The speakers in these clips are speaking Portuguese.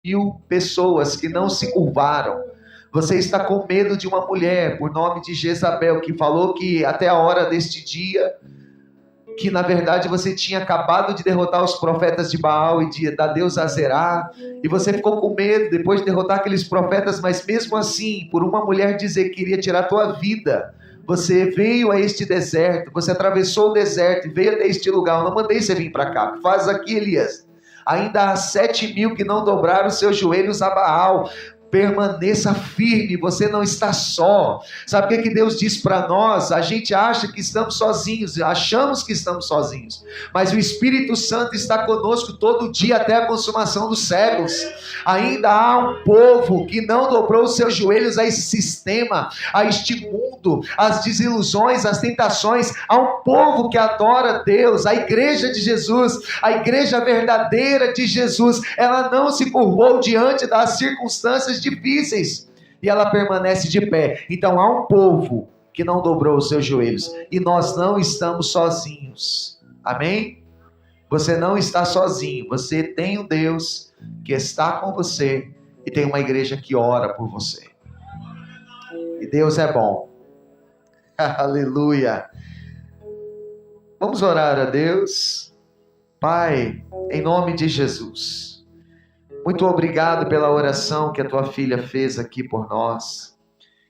mil pessoas que não se curvaram. Você está com medo de uma mulher, por nome de Jezabel, que falou que até a hora deste dia, que na verdade você tinha acabado de derrotar os profetas de Baal e da deusa Azerá, e você ficou com medo depois de derrotar aqueles profetas, mas mesmo assim, por uma mulher dizer que queria tirar a tua vida, você veio a este deserto, você atravessou o deserto e veio até este lugar. Eu não mandei você vir para cá, faz aqui, Elias. Ainda há 7.000 que não dobraram seus joelhos a Baal. Permaneça firme, você não está só. Sabe o que Deus diz para nós? A gente acha que estamos sozinhos, achamos que estamos sozinhos, mas o Espírito Santo está conosco todo dia até a consumação dos séculos. Ainda há um povo que não dobrou os seus joelhos a esse sistema, a este mundo, às desilusões, às tentações. Há um povo que adora Deus, a igreja de Jesus, a igreja verdadeira de Jesus. Ela não se curvou diante das circunstâncias difíceis e ela permanece de pé. Então há um povo que não dobrou os seus joelhos e nós não estamos sozinhos. Amém? Você não está sozinho. Você tem um Deus que está com você e tem uma igreja que ora por você. E Deus é bom. Aleluia. Vamos orar a Deus. Pai, em nome de Jesus, muito obrigado pela oração que a tua filha fez aqui por nós,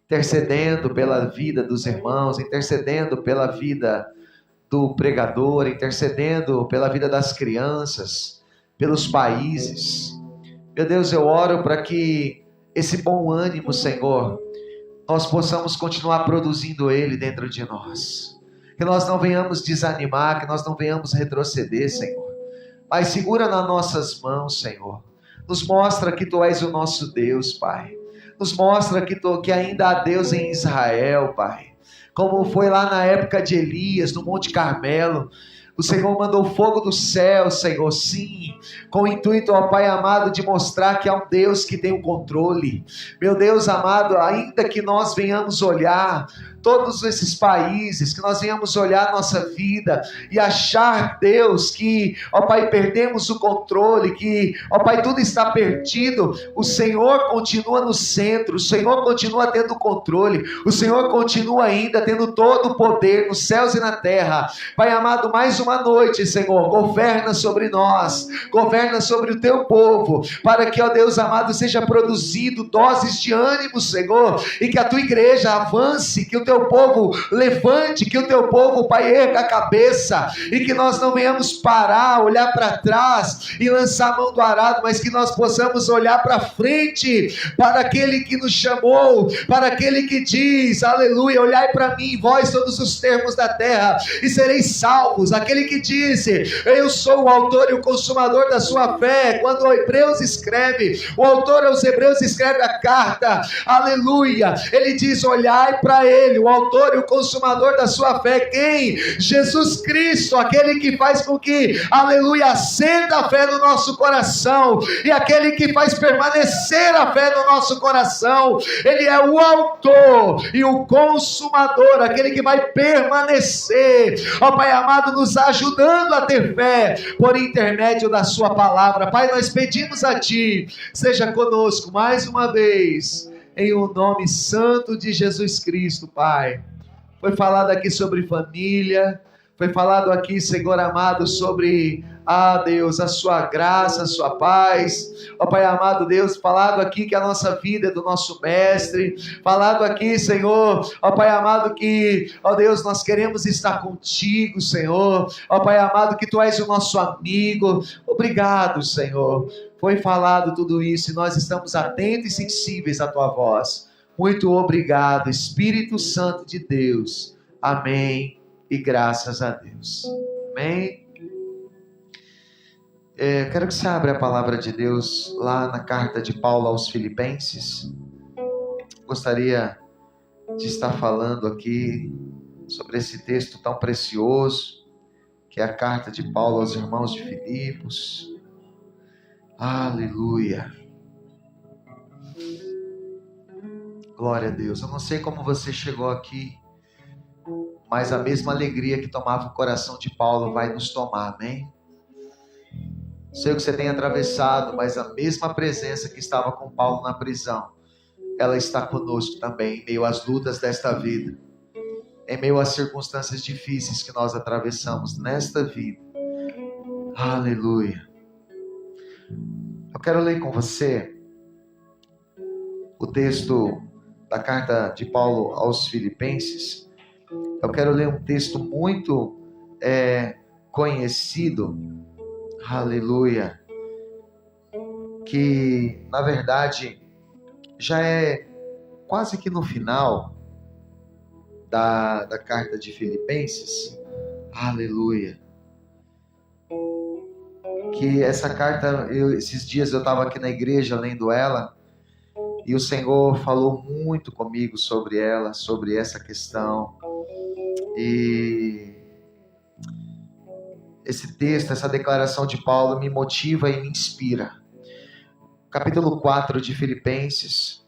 intercedendo pela vida dos irmãos, intercedendo pela vida do pregador, intercedendo pela vida das crianças, pelos países. Meu Deus, eu oro para que esse bom ânimo, Senhor, nós possamos continuar produzindo ele dentro de nós. Que nós não venhamos desanimar, que nós não venhamos retroceder, Senhor. Mas segura nas nossas mãos, Senhor. Nos mostra que Tu és o nosso Deus, Pai. Nos mostra que ainda há Deus em Israel, Pai. Como foi lá na época de Elias, no Monte Carmelo. O Senhor mandou fogo do céu, Senhor, sim, com o intuito, ó Pai amado, de mostrar que há um Deus que tem o controle. Meu Deus amado, ainda que nós venhamos olhar todos esses países, que nós venhamos olhar a nossa vida e achar, Deus, que, ó Pai, perdemos o controle, que, ó Pai, tudo está perdido, o Senhor continua no centro, o Senhor continua tendo controle, o Senhor continua ainda tendo todo o poder nos céus e na terra. Pai amado, mais uma noite, Senhor, governa sobre nós, governa sobre o teu povo, para que, ó Deus amado, seja produzido doses de ânimo, Senhor, e que a tua igreja avance, que o teu povo levante, que o teu povo, Pai, erga a cabeça, e que nós não venhamos parar, olhar para trás e lançar a mão do arado, mas que nós possamos olhar para frente, para aquele que nos chamou, para aquele que diz, aleluia, olhai para mim, vós todos os termos da terra, e sereis salvos. Aquele que disse, eu sou o autor e o consumador da sua fé. Quando o Hebreus escreve, o autor aos Hebreus escreve a carta, aleluia, ele diz, olhai para ele, o autor e o consumador da sua fé. Quem? Jesus Cristo, aquele que faz com que, aleluia, acenda a fé no nosso coração, e aquele que faz permanecer a fé no nosso coração. Ele é o autor e o consumador, aquele que vai permanecer, ó Pai amado, nos ajudando a ter fé por intermédio da sua palavra. Pai, nós pedimos a Ti, seja conosco mais uma vez, em o nome santo de Jesus Cristo, Pai. Foi falado aqui sobre família, foi falado aqui, Senhor amado, sobre, Deus, a sua graça, a sua paz. Ó Pai amado, Deus, falado aqui que a nossa vida é do nosso mestre, falado aqui, Senhor, ó Pai amado, que, ó Deus, nós queremos estar contigo, Senhor, ó Pai amado, que Tu és o nosso amigo. Obrigado, Senhor. Foi falado tudo isso e nós estamos atentos e sensíveis à Tua voz. Muito obrigado, Espírito Santo de Deus. Amém e graças a Deus. Amém. Quero que você abra a palavra de Deus lá na carta de Paulo aos Filipenses. Gostaria de estar falando aqui sobre esse texto tão precioso, que é a carta de Paulo aos irmãos de Filipos. Aleluia. Glória a Deus. Eu não sei como você chegou aqui, mas a mesma alegria que tomava o coração de Paulo vai nos tomar, amém? Sei o que você tem atravessado, mas a mesma presença que estava com Paulo na prisão, ela está conosco também, em meio às lutas desta vida, em meio às circunstâncias difíceis que nós atravessamos nesta vida. Aleluia. Eu quero ler com você o texto da carta de Paulo aos Filipenses. Eu quero ler um texto muito conhecido, aleluia, que na verdade já é quase que no final da carta de Filipenses, aleluia, que essa carta, esses dias eu estava aqui na igreja lendo ela, e o Senhor falou muito comigo sobre ela, sobre essa questão, e esse texto, essa declaração de Paulo me motiva e me inspira. Capítulo 4 de Filipenses,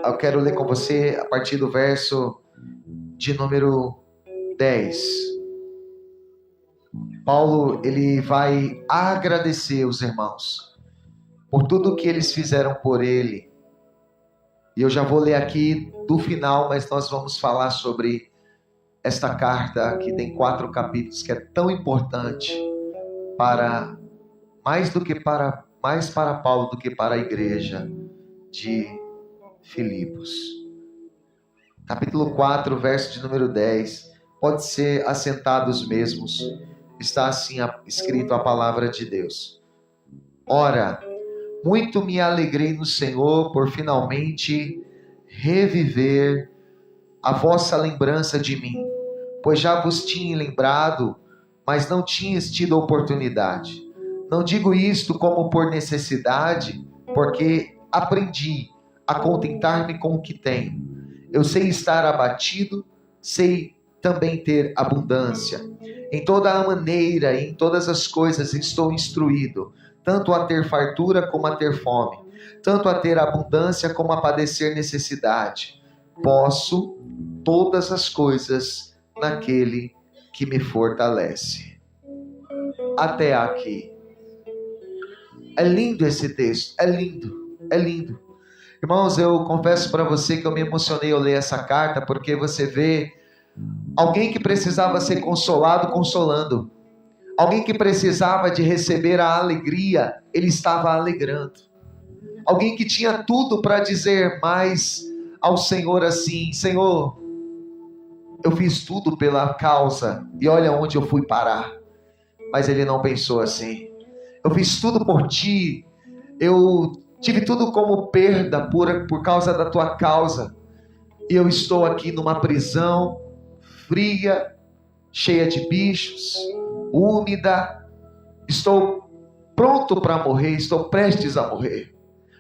eu quero ler com você a partir do verso de número 10. Paulo, ele vai agradecer os irmãos por tudo que eles fizeram por ele. E eu já vou ler aqui do final, mas nós vamos falar sobre esta carta que tem 4 capítulos, que é tão importante para, mais para Paulo do que para a igreja de Filipos. Capítulo 4, verso de número 10. Pode ser assentados mesmos. Está assim escrito a palavra de Deus. Ora, muito me alegrei no Senhor por finalmente reviver a vossa lembrança de mim, pois já vos tinha lembrado, mas não tinhas tido oportunidade. Não digo isto como por necessidade, porque aprendi a contentar-me com o que tenho. Eu sei estar abatido, sei também ter abundância. Em toda a maneira e em todas as coisas estou instruído, tanto a ter fartura como a ter fome, tanto a ter abundância como a padecer necessidade. Posso todas as coisas naquele que me fortalece. Até aqui. É lindo esse texto, é lindo, é lindo. Irmãos, eu confesso para você que eu me emocionei ao ler essa carta, porque você vê alguém que precisava ser consolado, consolando. Alguém que precisava de receber a alegria, ele estava alegrando. Alguém que tinha tudo para dizer mais ao Senhor assim: Senhor, eu fiz tudo pela causa e olha onde eu fui parar. Mas ele não pensou assim. Eu fiz tudo por ti, eu tive tudo como perda por causa da tua causa, e eu estou aqui numa prisão fria, cheia de bichos, úmida, estou pronto para morrer, estou prestes a morrer,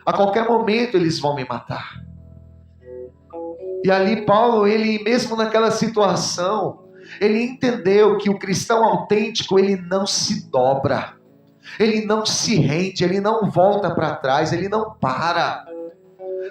a qualquer momento eles vão me matar. E ali Paulo, ele mesmo naquela situação, ele entendeu que o cristão autêntico, ele não se dobra, ele não se rende, ele não volta para trás, ele não para.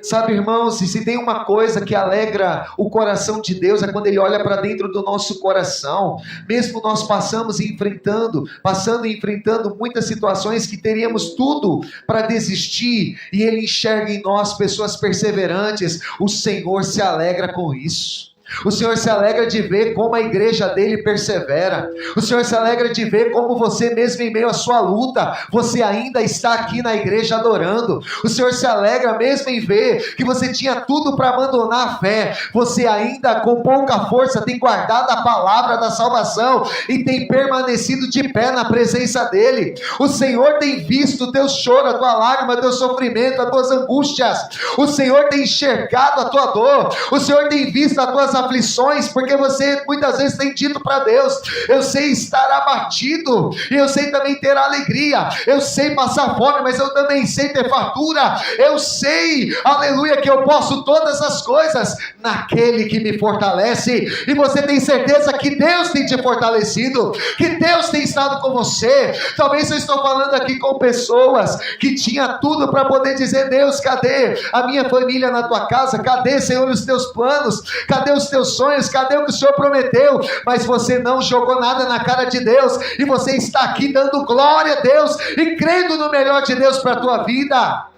Sabe, irmãos, e se tem uma coisa que alegra o coração de Deus, é quando Ele olha para dentro do nosso coração. Mesmo nós passando e enfrentando muitas situações que teríamos tudo para desistir, e Ele enxerga em nós pessoas perseverantes, o Senhor se alegra com isso. O Senhor se alegra de ver como a igreja dele persevera. O Senhor se alegra de ver como você, mesmo em meio à sua luta, você ainda está aqui na igreja adorando. O Senhor se alegra mesmo em ver que você tinha tudo para abandonar a fé, você ainda com pouca força tem guardado a palavra da salvação e tem permanecido de pé na presença dele. O Senhor tem visto o teu choro, a tua lágrima, o teu sofrimento, as tuas angústias. O Senhor tem enxergado a tua dor. O Senhor tem visto as tuas aflições, porque você muitas vezes tem dito para Deus: eu sei estar abatido, e eu sei também ter alegria, eu sei passar fome, mas eu também sei ter fartura, eu sei, aleluia, que eu posso todas as coisas naquele que me fortalece. E você tem certeza que Deus tem te fortalecido, que Deus tem estado com você. Talvez eu estou falando aqui com pessoas que tinha tudo para poder dizer: Deus, cadê a minha família na tua casa? Cadê, Senhor, os teus planos? Cadê os os teus sonhos? Cadê o que o Senhor prometeu? Mas você não jogou nada na cara de Deus, e você está aqui dando glória a Deus, e crendo no melhor de Deus para a tua vida.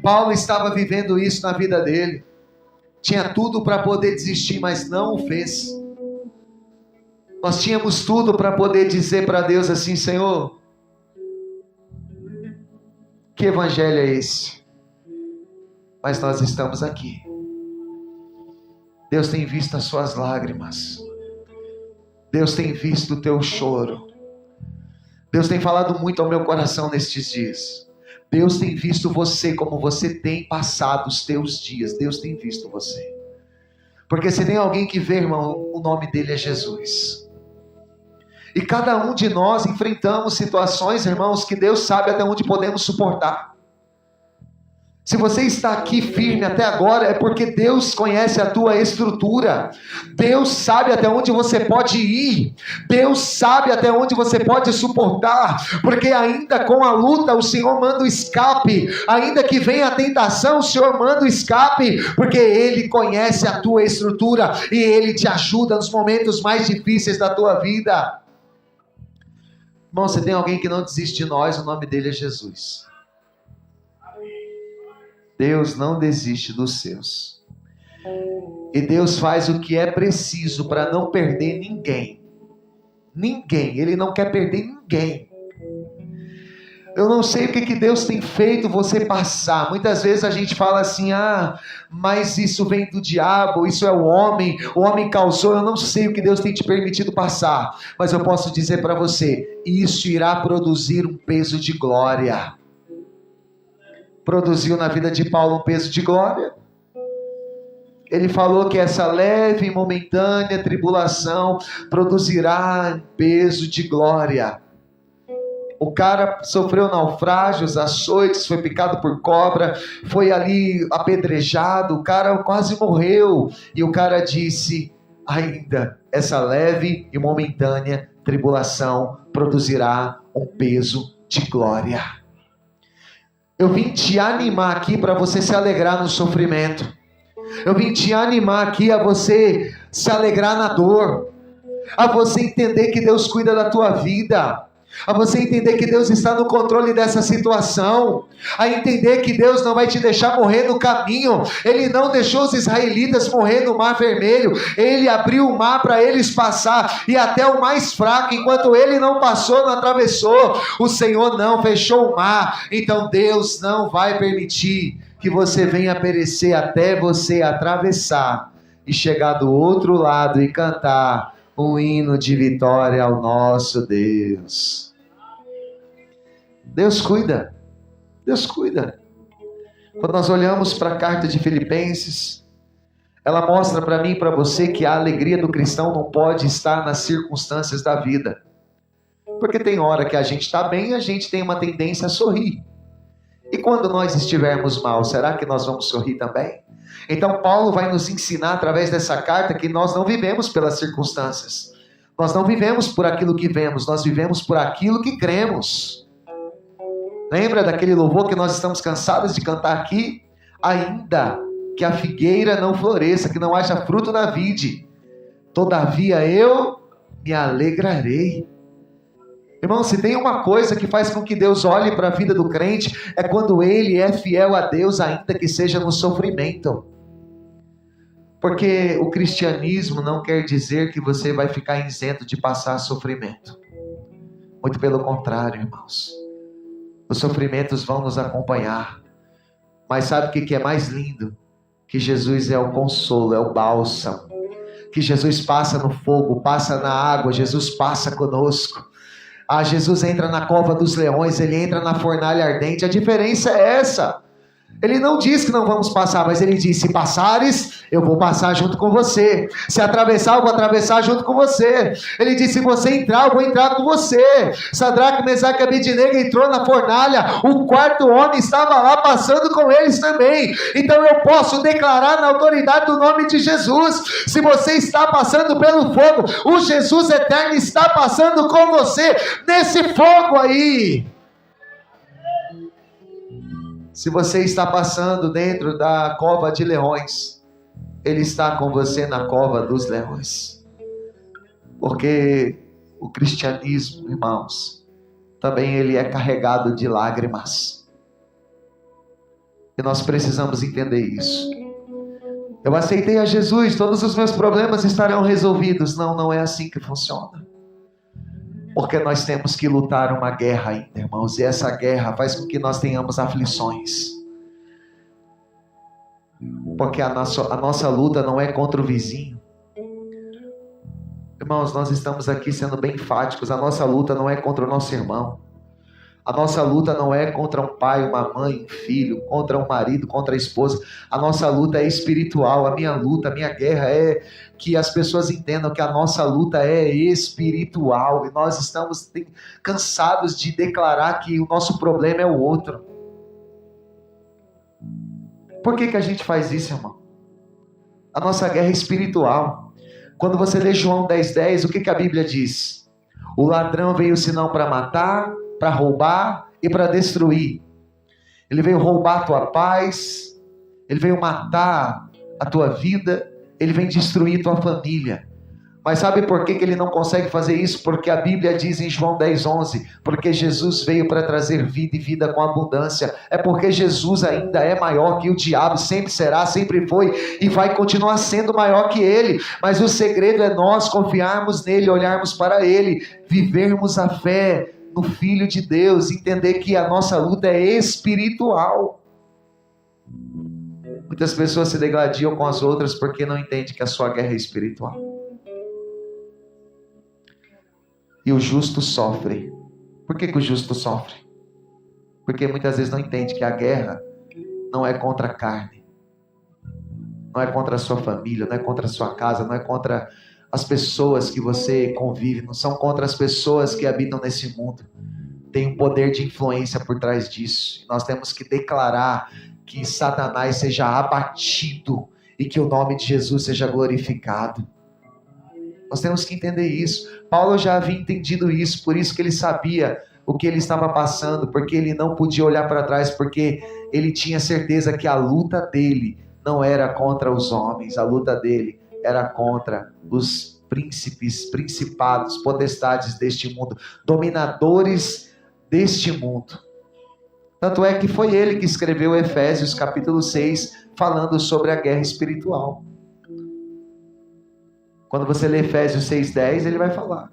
Paulo estava vivendo isso na vida dele, tinha tudo para poder desistir, mas não o fez. Nós tínhamos tudo para poder dizer para Deus assim: Senhor, que evangelho é esse? Mas nós estamos aqui. Deus tem visto as suas lágrimas. Deus tem visto o teu choro. Deus tem falado muito ao meu coração nestes dias. Deus tem visto você, como você tem passado os teus dias. Deus tem visto você. Porque se tem alguém que vê, irmão, o nome dele é Jesus. E cada um de nós enfrentamos situações, irmãos, que Deus sabe até onde podemos suportar. Se você está aqui firme até agora, é porque Deus conhece a tua estrutura. Deus sabe até onde você pode ir. Deus sabe até onde você pode suportar. Porque ainda com a luta, o Senhor manda o escape. Ainda que venha a tentação, o Senhor manda o escape. Porque Ele conhece a tua estrutura. E Ele te ajuda nos momentos mais difíceis da tua vida. Irmão, você tem alguém que não desiste de nós, o nome dele é Jesus. Deus não desiste dos seus. E Deus faz o que é preciso para não perder ninguém. Ninguém. Ele não quer perder ninguém. Eu não sei o que Deus tem feito você passar. Muitas vezes a gente fala assim: mas isso vem do diabo, isso é o homem causou. Eu não sei o que Deus tem te permitido passar, mas eu posso dizer para você: isso irá produzir um peso de glória. Produziu na vida de Paulo um peso de glória. Ele falou que essa leve e momentânea tribulação produzirá um peso de glória. O cara sofreu naufrágios, açoites, foi picado por cobra, foi ali apedrejado, o cara quase morreu. E o cara disse: ainda essa leve e momentânea tribulação produzirá um peso de glória. Eu vim te animar aqui para você se alegrar no sofrimento. Eu vim te animar aqui a você se alegrar na dor, a você entender que Deus cuida da tua vida, a você entender que Deus está no controle dessa situação, a entender que Deus não vai te deixar morrer no caminho. Ele não deixou os israelitas morrer no Mar Vermelho, Ele abriu o mar para eles passar, e até o mais fraco, enquanto ele não passou, não atravessou. O Senhor não fechou o mar. Então Deus não vai permitir que você venha perecer até você atravessar e chegar do outro lado e cantar um hino de vitória ao nosso Deus. Deus cuida. Deus cuida. Quando nós olhamos para a carta de Filipenses, ela mostra para mim e para você que a alegria do cristão não pode estar nas circunstâncias da vida. Porque tem hora que a gente está bem e a gente tem uma tendência a sorrir. E quando nós estivermos mal, será que nós vamos sorrir também? Então Paulo vai nos ensinar através dessa carta que nós não vivemos pelas circunstâncias. Nós não vivemos por aquilo que vemos, nós vivemos por aquilo que cremos. Lembra daquele louvor que nós estamos cansados de cantar aqui? Ainda que a figueira não floresça, que não haja fruto na vide, todavia eu me alegrarei. Irmão, se tem uma coisa que faz com que Deus olhe para a vida do crente, é quando ele é fiel a Deus, ainda que seja no sofrimento. Porque o cristianismo não quer dizer que você vai ficar isento de passar sofrimento. Muito pelo contrário, irmãos. Os sofrimentos vão nos acompanhar. Mas sabe o que é mais lindo? Que Jesus é o consolo, é o bálsamo. Que Jesus passa no fogo, passa na água, Jesus passa conosco. Jesus entra na cova dos leões, ele entra na fornalha ardente. A diferença é essa. Ele não diz que não vamos passar, mas ele diz: se passares, eu vou passar junto com você. Se atravessar, eu vou atravessar junto com você. Ele diz: se você entrar, eu vou entrar com você. Sadraque, Mesaque e Abednego entrou na fornalha, o quarto homem estava lá passando com eles também. Então eu posso declarar na autoridade do nome de Jesus: se você está passando pelo fogo, o Jesus eterno está passando com você nesse fogo aí. Se você está passando dentro da cova de leões, Ele está com você na cova dos leões. Porque o cristianismo, irmãos, também ele é carregado de lágrimas. E nós precisamos entender isso. Eu aceitei a Jesus, todos os meus problemas estarão resolvidos. Não, não é assim que funciona. Porque nós temos que lutar uma guerra ainda, irmãos. E essa guerra faz com que nós tenhamos aflições. Porque a nossa luta não é contra o vizinho. Irmãos, nós estamos aqui sendo bem enfáticos. A nossa luta não é contra o nosso irmão. A nossa luta não é contra um pai, uma mãe, um filho, contra um marido, contra a esposa. A nossa luta é espiritual. A minha luta, a minha guerra é que as pessoas entendam que a nossa luta é espiritual. E nós estamos cansados de declarar que o nosso problema é o outro. Por que a gente faz isso, irmão? A nossa guerra é espiritual. Quando você lê João 10:10, o que a Bíblia diz? O ladrão veio senão para matar, para roubar e para destruir. Ele veio roubar a tua paz, ele veio matar a tua vida, ele vem destruir tua família. Mas sabe por que ele não consegue fazer isso? Porque a Bíblia diz em João 10:11, porque Jesus veio para trazer vida e vida com abundância. É porque Jesus ainda é maior que o diabo, sempre será, sempre foi e vai continuar sendo maior que ele. Mas o segredo é nós confiarmos nele, olharmos para ele, vivermos a fé no Filho de Deus, entender que a nossa luta é espiritual. Muitas pessoas se degladiam com as outras porque não entendem que a sua guerra é espiritual. E o justo sofre. Por que o justo sofre? Porque muitas vezes não entende que a guerra não é contra a carne, não é contra a sua família, não é contra a sua casa, não é contra as pessoas que você convive, não são contra as pessoas que habitam nesse mundo. Tem um poder de influência por trás disso. Nós temos que declarar que Satanás seja abatido e que o nome de Jesus seja glorificado. Nós temos que entender isso. Paulo já havia entendido isso, por isso que ele sabia o que ele estava passando, porque ele não podia olhar para trás, porque ele tinha certeza que a luta dele não era contra os homens, a luta dele era contra os príncipes, principados, potestades deste mundo, dominadores deste mundo. Tanto é que foi ele que escreveu Efésios capítulo 6, falando sobre a guerra espiritual. Quando você lê Efésios 6:10, ele vai falar.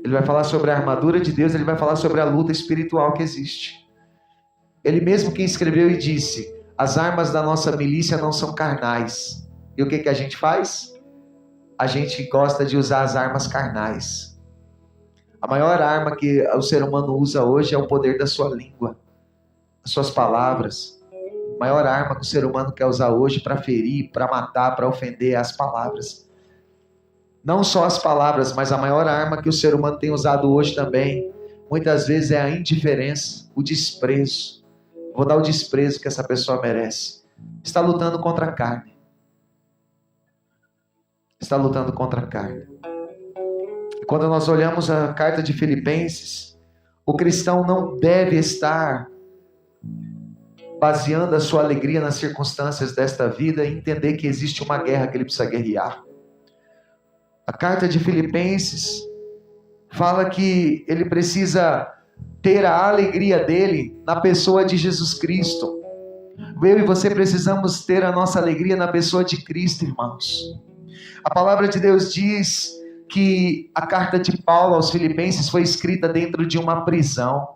Ele vai falar sobre a armadura de Deus, ele vai falar sobre a luta espiritual que existe. Ele mesmo que escreveu e disse, as armas da nossa milícia não são carnais. E o que a gente faz? A gente gosta de usar as armas carnais. A maior arma que o ser humano usa hoje é o poder da sua língua, as suas palavras. A maior arma que o ser humano quer usar hoje para ferir, para matar, para ofender é as palavras. Não só as palavras, mas a maior arma que o ser humano tem usado hoje também, muitas vezes é a indiferença, o desprezo. Vou dar o desprezo que essa pessoa merece. Está lutando contra a carne. Está lutando contra a carne. E quando nós olhamos a carta de Filipenses, o cristão não deve estar baseando a sua alegria nas circunstâncias desta vida e entender que existe uma guerra que ele precisa guerrear. A carta de Filipenses fala que ele precisa ter a alegria dele na pessoa de Jesus Cristo. Eu e você precisamos ter a nossa alegria na pessoa de Cristo, irmãos. A palavra de Deus diz que a carta de Paulo aos Filipenses foi escrita dentro de uma prisão.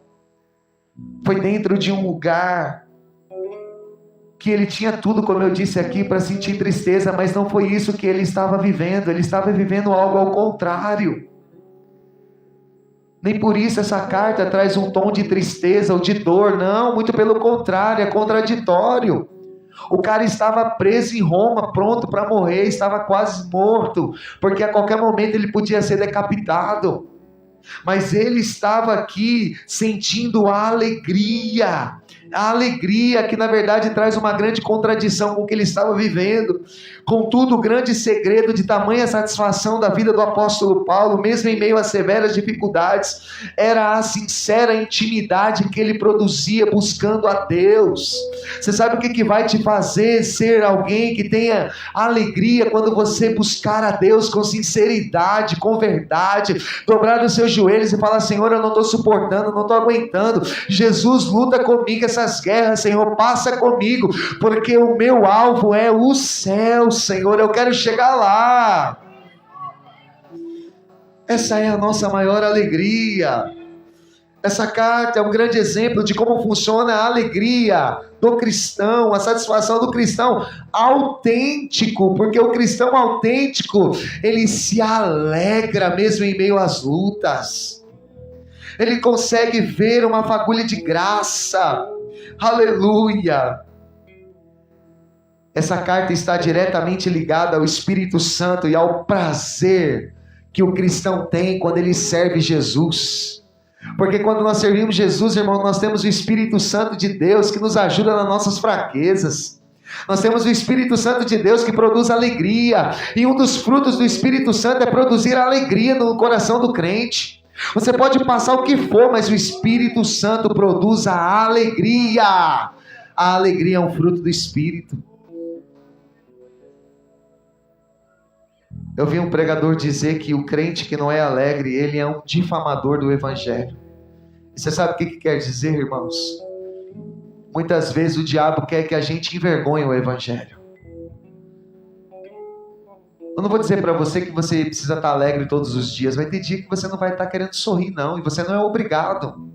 Foi dentro de um lugar que ele tinha tudo, como eu disse aqui, para sentir tristeza, mas não foi isso que ele estava vivendo. Ele estava vivendo algo ao contrário. Nem por isso essa carta traz um tom de tristeza ou de dor, não, muito pelo contrário, é contraditório. O cara estava preso em Roma, pronto para morrer, estava quase morto, porque a qualquer momento ele podia ser decapitado. Mas ele estava aqui sentindo a alegria que na verdade traz uma grande contradição com o que ele estava vivendo. Contudo, o grande segredo de tamanha satisfação da vida do apóstolo Paulo, mesmo em meio a severas dificuldades, era a sincera intimidade que ele produzia buscando a Deus. Você sabe o que vai te fazer ser alguém que tenha alegria quando você buscar a Deus com sinceridade, com verdade, dobrar os seus joelhos e falar: Senhor, eu não estou suportando, não estou aguentando, Jesus, luta comigo essas guerras, Senhor, passa comigo, porque o meu alvo é o céu, Senhor, eu quero chegar lá. Essa é a nossa maior alegria. Essa carta é um grande exemplo de como funciona a alegria do cristão, a satisfação do cristão autêntico, porque o cristão autêntico, ele se alegra mesmo em meio às lutas. Ele consegue ver uma fagulha de graça. Aleluia! Essa carta está diretamente ligada ao Espírito Santo e ao prazer que o cristão tem quando ele serve Jesus. Porque quando nós servimos Jesus, irmão, nós temos o Espírito Santo de Deus que nos ajuda nas nossas fraquezas. Nós temos o Espírito Santo de Deus que produz alegria. E um dos frutos do Espírito Santo é produzir alegria no coração do crente. Você pode passar o que for, mas o Espírito Santo produz a alegria. A alegria é um fruto do Espírito. Eu vi um pregador dizer que o crente que não é alegre, ele é um difamador do Evangelho. E você sabe o que quer dizer, irmãos? Muitas vezes o diabo quer que a gente envergonhe o Evangelho. Eu não vou dizer para você que você precisa estar alegre todos os dias. Vai ter dia que você não vai estar querendo sorrir, não. E você não é obrigado.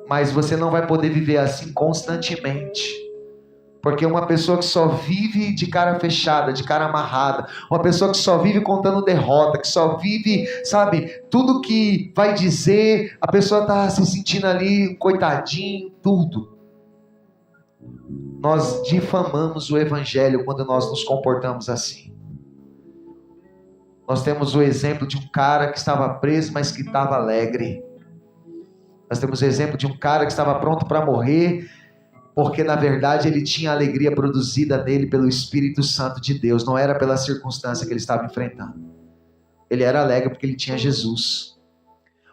Mas você não vai poder viver assim constantemente. Porque uma pessoa que só vive de cara fechada, de cara amarrada, uma pessoa que só vive contando derrota, que só vive, sabe, tudo que vai dizer, a pessoa está se sentindo ali, coitadinho, tudo. Nós difamamos o Evangelho quando nós nos comportamos assim. Nós temos o exemplo de um cara que estava preso, mas que estava alegre. Nós temos o exemplo de um cara que estava pronto para morrer, porque na verdade ele tinha a alegria produzida nele pelo Espírito Santo de Deus, não era pela circunstância que ele estava enfrentando. Ele era alegre porque ele tinha Jesus.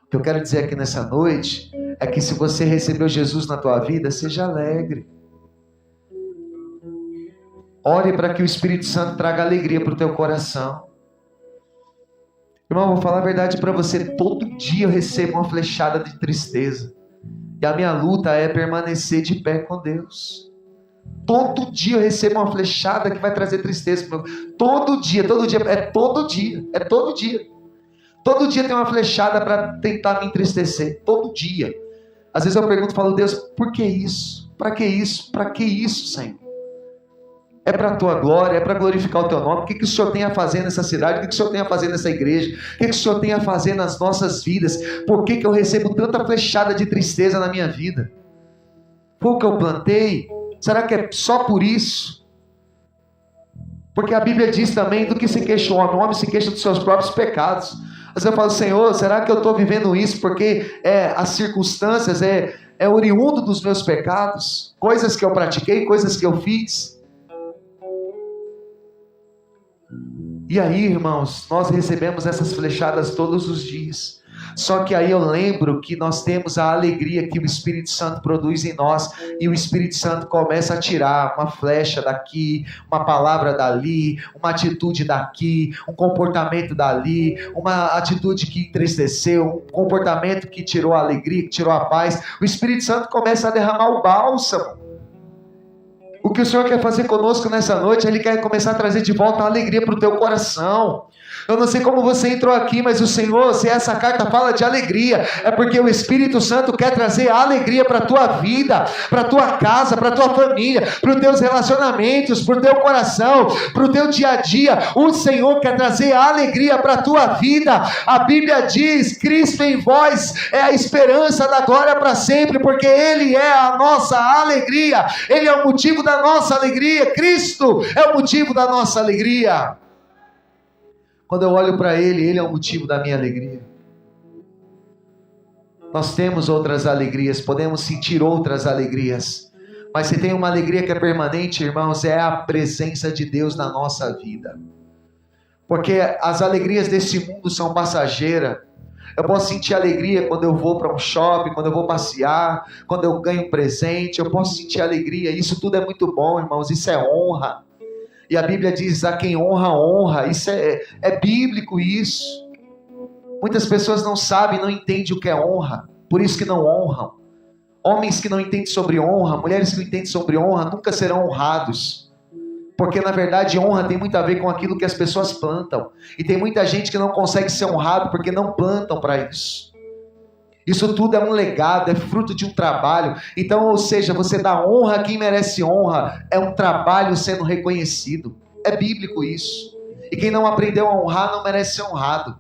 O que eu quero dizer aqui nessa noite é que se você recebeu Jesus na tua vida, seja alegre. Ore para que o Espírito Santo traga alegria para o teu coração. Irmão, eu vou falar a verdade para você, todo dia eu recebo uma flechada de tristeza. E a minha luta é permanecer de pé com Deus. Todo dia eu recebo uma flechada que vai trazer tristeza para o meu. Todo dia, é todo dia. Todo dia tem uma flechada para tentar me entristecer. Todo dia. Às vezes eu pergunto, falo: Deus, por que isso? Para que isso? Para que isso, Senhor? É para a tua glória, é para glorificar o teu nome. O que o Senhor tem a fazer nessa cidade? O que o Senhor tem a fazer nessa igreja? O que o Senhor tem a fazer nas nossas vidas? Por que eu recebo tanta flechada de tristeza na minha vida? Foi o que eu plantei? Será que é só por isso? Porque a Bíblia diz também: do que se queixa o homem se queixa dos seus próprios pecados. Mas eu falo: Senhor, será que eu estou vivendo isso porque as circunstâncias é oriundo dos meus pecados? Coisas que eu pratiquei, coisas que eu fiz? E aí, irmãos, nós recebemos essas flechadas todos os dias. Só que aí eu lembro que nós temos a alegria que o Espírito Santo produz em nós. E o Espírito Santo começa a tirar uma flecha daqui, uma palavra dali, uma atitude daqui, um comportamento dali, uma atitude que entristeceu, um comportamento que tirou a alegria, que tirou a paz. O Espírito Santo começa a derramar o bálsamo. O que o Senhor quer fazer conosco nessa noite, Ele quer começar a trazer de volta a alegria para o teu coração. Eu não sei como você entrou aqui, mas o Senhor, se essa carta fala de alegria, é porque o Espírito Santo quer trazer alegria para a tua vida, para a tua casa, para a tua família, para os teus relacionamentos, para o teu coração, para o teu dia a dia. O Senhor quer trazer alegria para a tua vida. A Bíblia diz: Cristo em vós é a esperança da glória para sempre, porque Ele é a nossa alegria, Ele é o motivo da nossa alegria. Cristo é o motivo da nossa alegria. Quando eu olho para Ele, Ele é o motivo da minha alegria. Nós temos outras alegrias, podemos sentir outras alegrias, Mas se tem uma alegria que é permanente, irmãos, é a presença de Deus na nossa vida. Porque as alegrias desse mundo são passageiras. Eu posso sentir alegria quando eu vou para um shopping, quando eu vou passear, quando eu ganho um presente. Eu posso sentir alegria. Isso tudo é muito bom, irmãos. Isso é honra. E a Bíblia diz: a quem honra, honra. Isso é bíblico isso. Muitas pessoas não sabem, não entendem o que é honra. Por isso que não honram. Homens que não entendem sobre honra, mulheres que não entendem sobre honra, nunca serão honrados. Porque na verdade honra tem muito a ver com aquilo que as pessoas plantam. E tem muita gente que não consegue ser honrado porque não plantam para isso. Isso tudo é um legado, é fruto de um trabalho. Então, ou seja, você dá honra a quem merece honra. É um trabalho sendo reconhecido. É bíblico isso. E quem não aprendeu a honrar não merece ser honrado.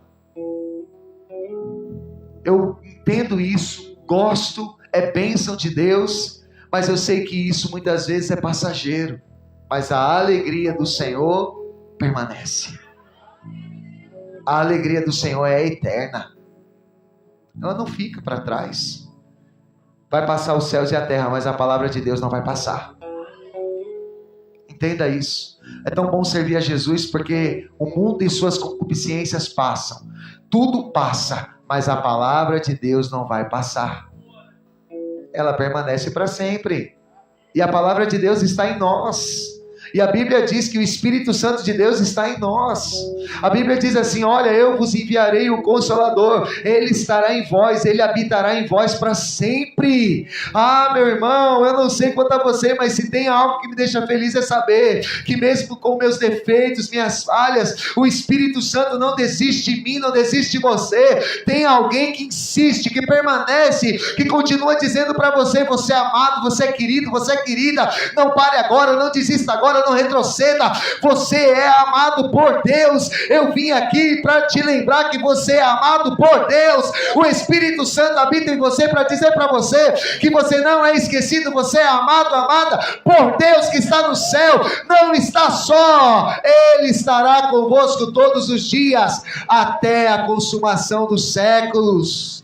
Eu entendo isso, gosto, é bênção de Deus, mas eu sei que isso muitas vezes é passageiro. Mas a alegria do Senhor permanece. A alegria do Senhor é eterna. Ela não fica para trás. Vai passar os céus e a terra, mas a palavra de Deus não vai passar. Entenda isso. É tão bom servir a Jesus porque o mundo e suas concupiscências passam. Tudo passa, mas a palavra de Deus não vai passar. Ela permanece para sempre. E a palavra de Deus está em nós. E a Bíblia diz que o Espírito Santo de Deus está em nós. A Bíblia diz assim: olha, eu vos enviarei o Consolador. Ele estará em vós, ele habitará em vós para sempre. Ah, meu irmão, eu não sei quanto a você, mas se tem algo que me deixa feliz é saber que mesmo com meus defeitos, minhas falhas, o Espírito Santo não desiste de mim, não desiste de você. Tem alguém que insiste, que permanece, que continua dizendo para você: você é amado, você é querido, você é querida. Não pare agora, não desista agora, não retroceda. Você é amado por Deus. Eu vim aqui para te lembrar que você é amado por Deus. O Espírito Santo habita em você para dizer para você que você não é esquecido. Você é amado, amada por Deus que está no céu. Não está só. Ele estará convosco todos os dias até a consumação dos séculos.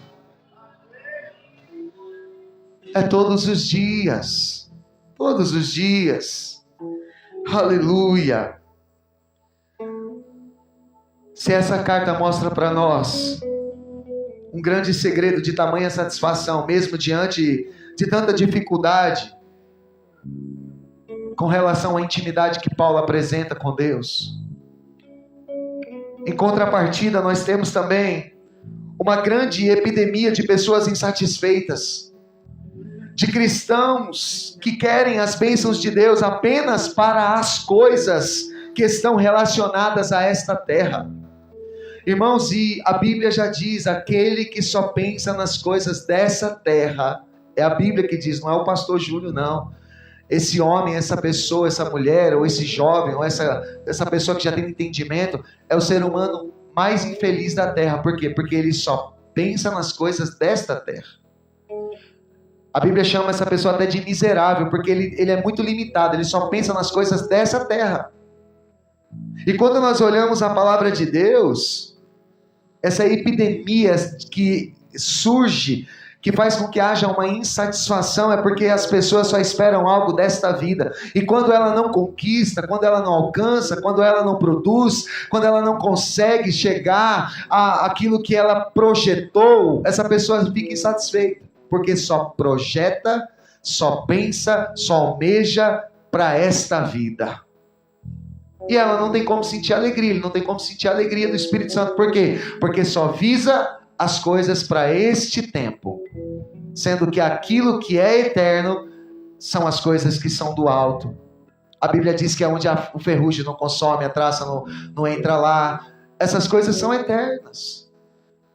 É todos os dias. Todos os dias. Aleluia. Se essa carta mostra para nós um grande segredo de tamanha satisfação, mesmo diante de tanta dificuldade, com relação à intimidade que Paulo apresenta com Deus, em contrapartida nós temos também uma grande epidemia de pessoas insatisfeitas, de cristãos que querem as bênçãos de Deus apenas para as coisas que estão relacionadas a esta terra. Irmãos, e a Bíblia já diz: aquele que só pensa nas coisas dessa terra, é a Bíblia que diz, não é o pastor Júlio não. Esse homem, essa pessoa, essa mulher, ou esse jovem, ou essa pessoa que já tem entendimento, é o ser humano mais infeliz da terra. Por quê? Porque ele só pensa nas coisas desta terra. A Bíblia chama essa pessoa até de miserável, porque ele é muito limitado, ele só pensa nas coisas dessa terra. E quando nós olhamos a palavra de Deus, essa epidemia que surge, que faz com que haja uma insatisfação, é porque as pessoas só esperam algo desta vida. E quando ela não conquista, quando ela não alcança, quando ela não produz, quando ela não consegue chegar àquilo que ela projetou, essa pessoa fica insatisfeita. Porque só projeta, só pensa, só almeja para esta vida. E ela não tem como sentir alegria, ele não tem como sentir a alegria do Espírito Santo. Por quê? Porque só visa as coisas para este tempo. Sendo que aquilo que é eterno são as coisas que são do alto. A Bíblia diz que é onde o ferrugem não consome, a traça não entra lá. Essas coisas são eternas.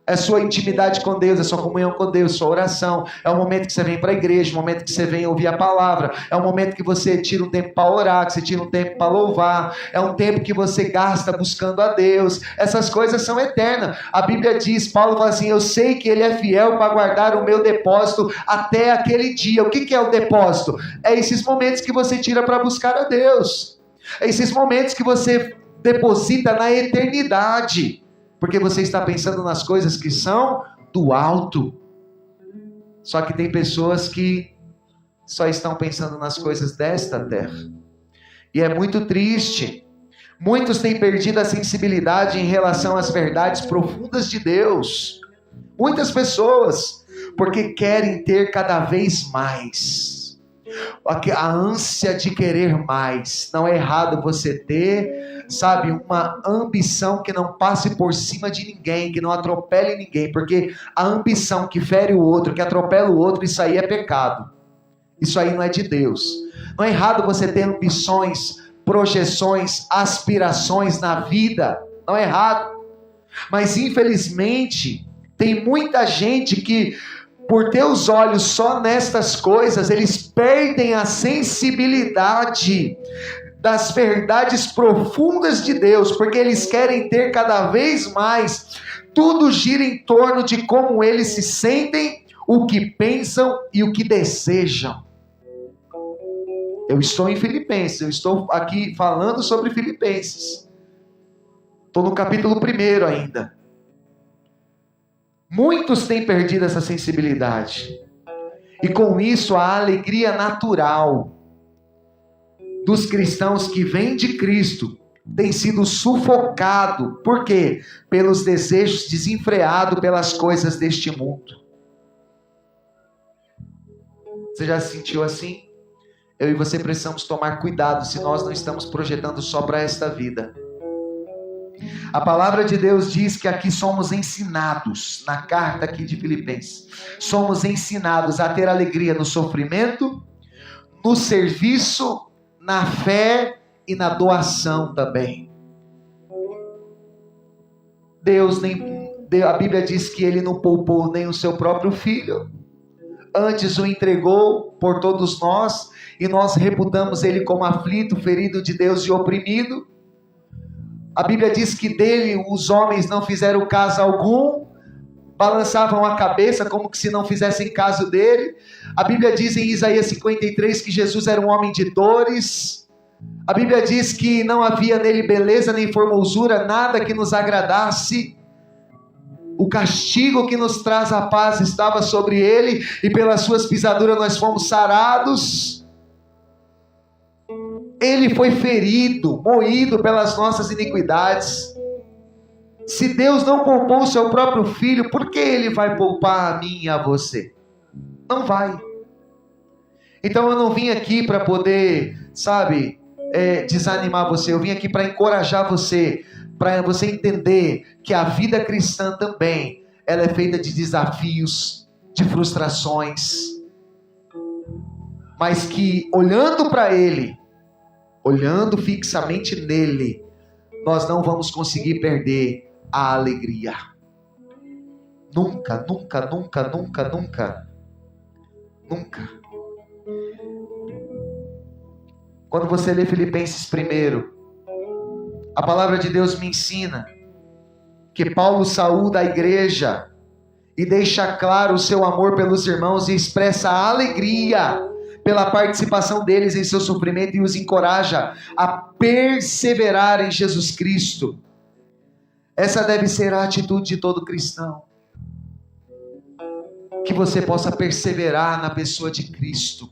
É sua intimidade com Deus, é sua comunhão com Deus, sua oração. É o momento que você vem para a igreja, o momento que você vem ouvir a palavra. É o momento que você tira um tempo para orar, que você tira um tempo para louvar. É um tempo que você gasta buscando a Deus. Essas coisas são eternas. A Bíblia diz, Paulo fala assim: eu sei que Ele é fiel para guardar o meu depósito até aquele dia. O que é o depósito? É esses momentos que você tira para buscar a Deus. É esses momentos que você deposita na eternidade. Porque você está pensando nas coisas que são do alto. Só que tem pessoas que só estão pensando nas coisas desta terra. E é muito triste. Muitos têm perdido a sensibilidade em relação às verdades profundas de Deus. Muitas pessoas, porque querem ter cada vez mais. A ânsia de querer mais. Não é errado você ter, sabe, uma ambição que não passe por cima de ninguém, que não atropele ninguém, porque a ambição que fere o outro, que atropela o outro, isso aí é pecado. Isso aí não é de Deus. Não é errado você ter ambições, projeções, aspirações na vida. Não é errado. Mas infelizmente, tem muita gente que, por ter os olhos só nestas coisas, eles perdem a sensibilidade das verdades profundas de Deus, porque eles querem ter cada vez mais. Tudo gira em torno de como eles se sentem, o que pensam e o que desejam. Eu estou em Filipenses, eu estou aqui falando sobre Filipenses. Estou no capítulo 1 ainda. Muitos têm perdido essa sensibilidade. E com isso a alegria natural dos cristãos que vêm de Cristo tem sido sufocado. Por quê? Pelos desejos desenfreados pelas coisas deste mundo. Você já se sentiu assim? Eu e você precisamos tomar cuidado se nós não estamos projetando só para esta vida. A palavra de Deus diz que aqui somos ensinados, na carta aqui de Filipenses, somos ensinados a ter alegria no sofrimento, no serviço, na fé e na doação também. A Bíblia diz que ele não poupou nem o seu próprio filho, antes o entregou por todos nós, e nós reputamos ele como aflito, ferido de Deus e oprimido. A Bíblia diz que dele os homens não fizeram caso algum, balançavam a cabeça como que se não fizessem caso dele. A Bíblia diz em Isaías 53 que Jesus era um homem de dores. A Bíblia diz que não havia nele beleza nem formosura, nada que nos agradasse. O castigo que nos traz a paz estava sobre ele, e pelas suas pisaduras nós fomos sarados. Ele foi ferido, moído pelas nossas iniquidades. Se Deus não poupou o seu próprio filho, por que ele vai poupar a mim e a você? Não vai. Então eu não vim aqui para poder, desanimar você. Eu vim aqui para encorajar você, para você entender que a vida cristã também, ela é feita de desafios, de frustrações, mas que olhando para ele, olhando fixamente nele, nós não vamos conseguir perder a alegria. Nunca, nunca, nunca, nunca, nunca, nunca. Quando você lê Filipenses 1, a palavra de Deus me ensina que Paulo saúda a igreja e deixa claro o seu amor pelos irmãos e expressa a alegria pela participação deles em seu sofrimento e os encoraja a perseverar em Jesus Cristo. Essa deve ser a atitude de todo cristão. Que você possa perseverar na pessoa de Cristo.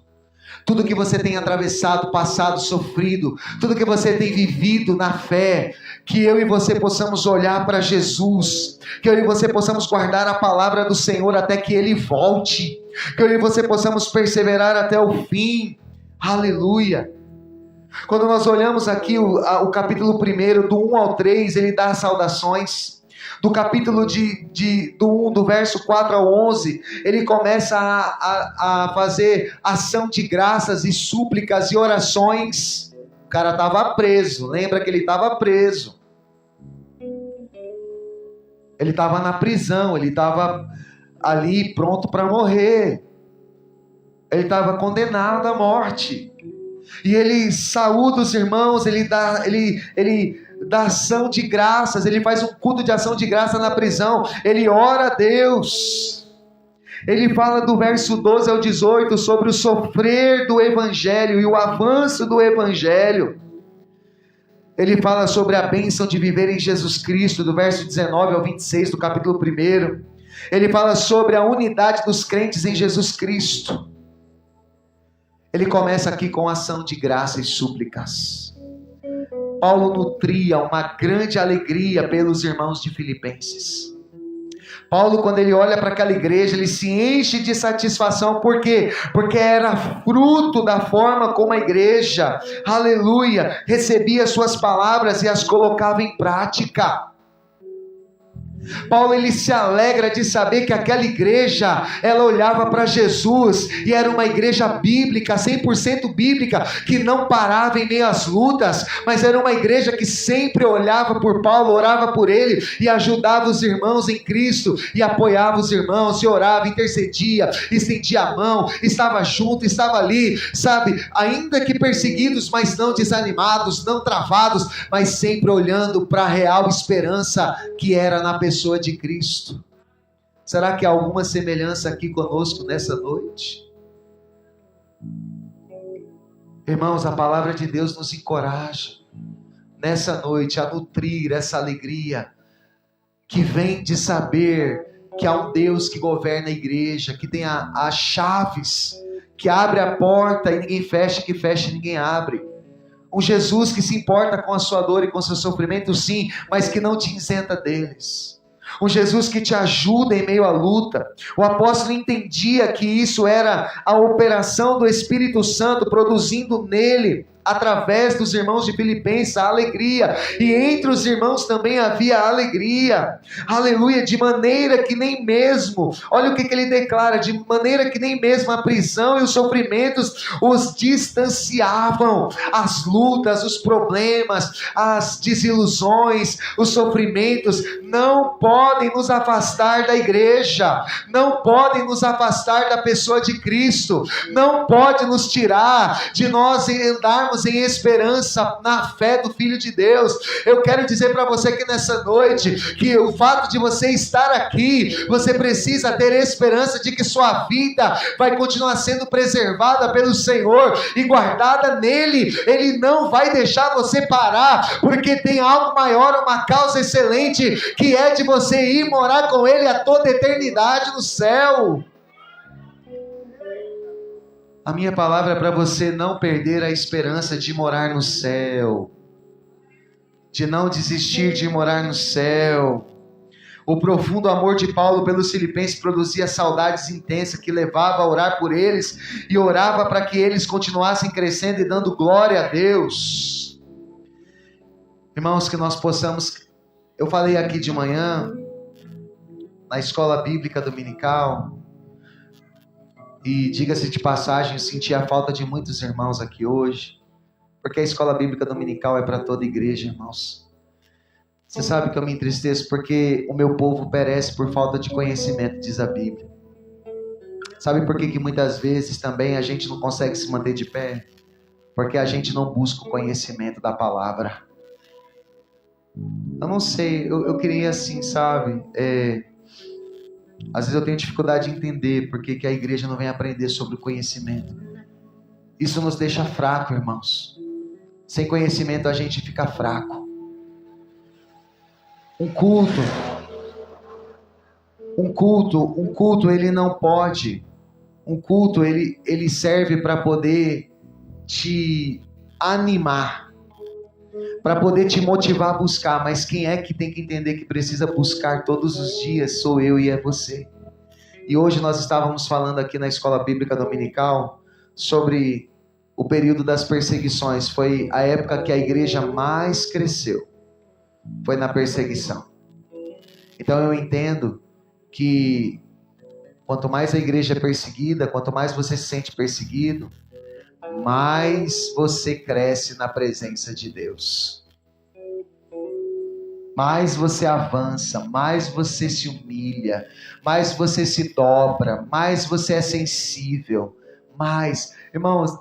Tudo que você tem atravessado, passado, sofrido, tudo que você tem vivido na fé, que eu e você possamos olhar para Jesus, que eu e você possamos guardar a palavra do Senhor até que Ele volte, que eu e você possamos perseverar até o fim. Aleluia! Quando nós olhamos aqui o capítulo 1, do 1 ao 3, ele dá as saudações. Do capítulo do verso 4 ao 11, ele começa a fazer ação de graças e súplicas e orações. O cara estava preso, lembra que ele estava preso. Ele estava na prisão, ele estava ali pronto para morrer. Ele estava condenado à morte. E ele saúda os irmãos, ele dá ação de graças, ele faz um culto de ação de graça na prisão, ele ora a Deus. Ele fala do verso 12 ao 18 sobre o sofrer do Evangelho e o avanço do Evangelho. Ele fala sobre a bênção de viver em Jesus Cristo, do verso 19 ao 26 do capítulo 1. Ele fala sobre a unidade dos crentes em Jesus Cristo. Ele começa aqui com ação de graça e súplicas. Paulo nutria uma grande alegria pelos irmãos de Filipenses. Paulo, quando ele olha para aquela igreja, ele se enche de satisfação. Por quê? Porque era fruto da forma como a igreja, aleluia, recebia suas palavras e as colocava em prática. Paulo, ele se alegra de saber que aquela igreja, ela olhava para Jesus, e era uma igreja bíblica, 100% bíblica, que não parava em meio às lutas, mas era uma igreja que sempre olhava por Paulo, orava por ele, e ajudava os irmãos em Cristo, e apoiava os irmãos, e orava, intercedia, estendia a mão, estava junto, estava ali, sabe, ainda que perseguidos, mas não desanimados, não travados, mas sempre olhando para a real esperança que era na pessoa de Cristo. Será que há alguma semelhança aqui conosco nessa noite? Irmãos, a palavra de Deus nos encoraja nessa noite a nutrir essa alegria que vem de saber que há um Deus que governa a igreja, que tem as chaves, que abre a porta e ninguém fecha, que fecha e ninguém abre. Um Jesus que se importa com a sua dor e com o seu sofrimento, sim, mas que não te isenta deles. Um Jesus que te ajuda em meio à luta. O apóstolo entendia que isso era a operação do Espírito Santo produzindo nele, através dos irmãos de Filipenses, a alegria. E entre os irmãos também havia alegria. Aleluia, de maneira que nem mesmo, olha o que ele declara, de maneira que nem mesmo a prisão e os sofrimentos os distanciavam. As lutas, os problemas, as desilusões, os sofrimentos não podem nos afastar da igreja, não podem nos afastar da pessoa de Cristo, não pode nos tirar de nós andarmos em esperança na fé do Filho de Deus. Eu quero dizer para você que nessa noite, que o fato de você estar aqui, você precisa ter esperança de que sua vida vai continuar sendo preservada pelo Senhor e guardada nele. Ele não vai deixar você parar, porque tem algo maior, uma causa excelente, que é de você ir morar com ele a toda eternidade no céu. A minha palavra é para você não perder a esperança de morar no céu, de não desistir de morar no céu. O profundo amor de Paulo pelos filipenses produzia saudades intensas que levava a orar por eles e orava para que eles continuassem crescendo e dando glória a Deus. Irmãos, que nós possamos... Eu falei aqui de manhã, na escola bíblica dominical, e diga-se de passagem, eu senti a falta de muitos irmãos aqui hoje, porque a escola bíblica dominical é para toda igreja, irmãos. Você sabe que eu me entristeço porque o meu povo perece por falta de conhecimento, diz a Bíblia. Sabe por que muitas vezes também a gente não consegue se manter de pé? Porque a gente não busca o conhecimento da palavra. Eu não sei, eu queria assim, sabe, às vezes eu tenho dificuldade de entender por que a igreja não vem aprender sobre o conhecimento. Isso nos deixa fraco, irmãos. Sem conhecimento a gente fica fraco. Um culto ele não pode. Um culto ele serve para poder te animar, para poder te motivar a buscar, mas quem é que tem que entender que precisa buscar todos os dias? Sou eu e é você. E hoje nós estávamos falando aqui na escola bíblica dominical sobre o período das perseguições. Foi a época que a igreja mais cresceu, foi na perseguição. Então eu entendo que quanto mais a igreja é perseguida, quanto mais você se sente perseguido, mais você cresce na presença de Deus. Mais você avança, mais você se humilha, mais você se dobra, mais você é sensível, mais... Irmãos,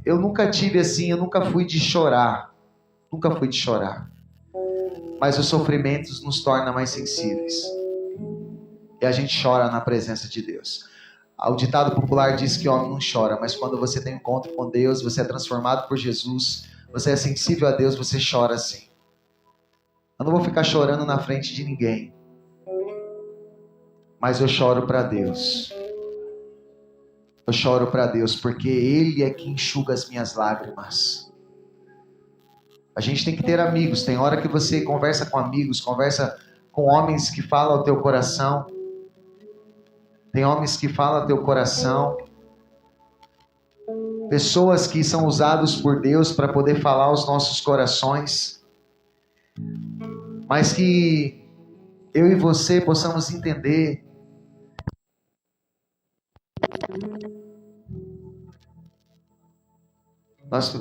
eu nunca tive assim, eu nunca fui de chorar, mas os sofrimentos nos tornam mais sensíveis, e a gente chora na presença de Deus. O ditado popular diz que homem não chora, mas quando você tem um encontro com Deus, você é transformado por Jesus, você é sensível a Deus, você chora sim. Eu não vou ficar chorando na frente de ninguém, mas eu choro para Deus. Eu choro para Deus, porque Ele é que enxuga as minhas lágrimas. A gente tem que ter amigos. Tem hora que você conversa com amigos, conversa com homens que falam ao teu coração. Tem homens que falam ao teu coração. Pessoas que são usados por Deus para poder falar aos nossos corações. Mas que eu e você possamos entender.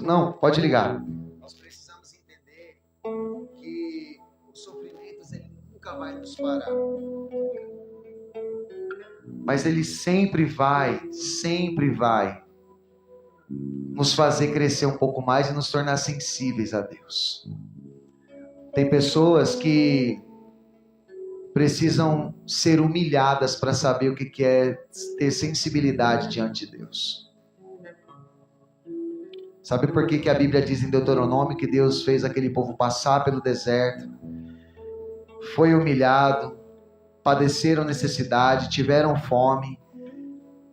Não, pode ligar. Nós precisamos entender que os sofrimentos ele nunca vai nos parar. Mas ele sempre vai nos fazer crescer um pouco mais e nos tornar sensíveis a Deus. Tem pessoas que precisam ser humilhadas para saber o que é ter sensibilidade diante de Deus. Sabe por que a Bíblia diz em Deuteronômio que Deus fez aquele povo passar pelo deserto, foi humilhado, padeceram necessidade, tiveram fome,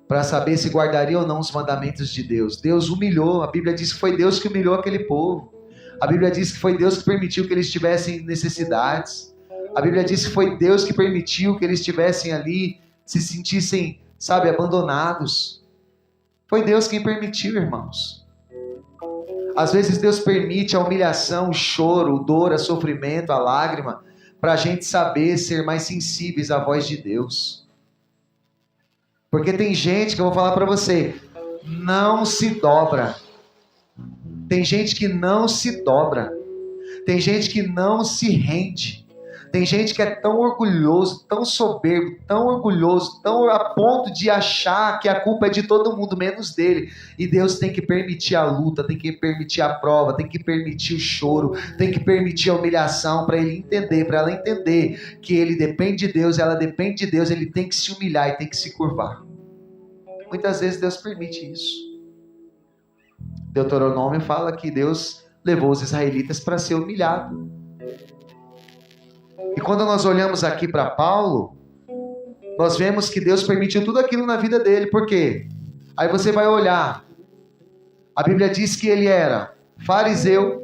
para saber se guardaria ou não os mandamentos de Deus. Deus humilhou, a Bíblia diz que foi Deus que humilhou aquele povo. A Bíblia diz que foi Deus que permitiu que eles tivessem necessidades. A Bíblia diz que foi Deus que permitiu que eles estivessem ali, se sentissem, abandonados. Foi Deus quem permitiu, irmãos. Às vezes Deus permite a humilhação, o choro, o dor, o sofrimento, a lágrima, para a gente saber ser mais sensíveis à voz de Deus. Porque tem gente que eu vou falar para você, não se dobra. Tem gente que não se dobra. Tem gente que não se rende. Tem gente que é tão orgulhoso, tão soberbo, tão orgulhoso, tão a ponto de achar que a culpa é de todo mundo, menos dele. E Deus tem que permitir a luta, tem que permitir a prova, tem que permitir o choro, tem que permitir a humilhação para ele entender, para ela entender que ele depende de Deus, ela depende de Deus, ele tem que se humilhar e tem que se curvar. Muitas vezes Deus permite isso. Deuteronômio fala que Deus levou os israelitas para ser humilhado. E quando nós olhamos aqui para Paulo, nós vemos que Deus permitiu tudo aquilo na vida dele. Por quê? Aí você vai olhar. A Bíblia diz que ele era fariseu,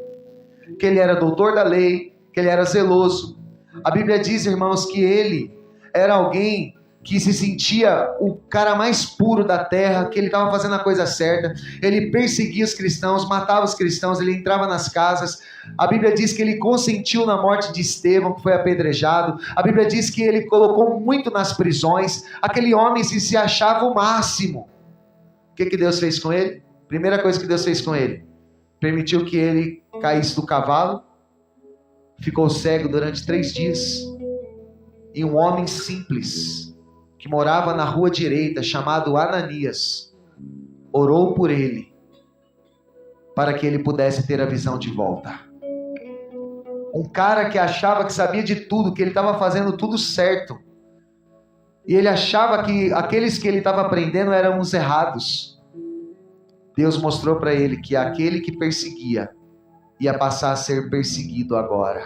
que ele era doutor da lei, que ele era zeloso. A Bíblia diz, irmãos, que ele era alguém que se sentia o cara mais puro da terra, que ele estava fazendo a coisa certa. Ele perseguia os cristãos, matava os cristãos, ele entrava nas casas. A Bíblia diz que ele consentiu na morte de Estevão, que foi apedrejado. A Bíblia diz que ele colocou muito nas prisões. Aquele homem se achava o máximo. O que Deus fez com ele? Primeira coisa que Deus fez com ele, permitiu que ele caísse do cavalo, ficou cego durante 3 dias. E um homem simples, que morava na rua direita, chamado Ananias, orou por ele, para que ele pudesse ter a visão de volta. Um cara que achava que sabia de tudo, que ele estava fazendo tudo certo, e ele achava que aqueles que ele estava aprendendo eram os errados. Deus mostrou para ele que aquele que perseguia, ia passar a ser perseguido agora,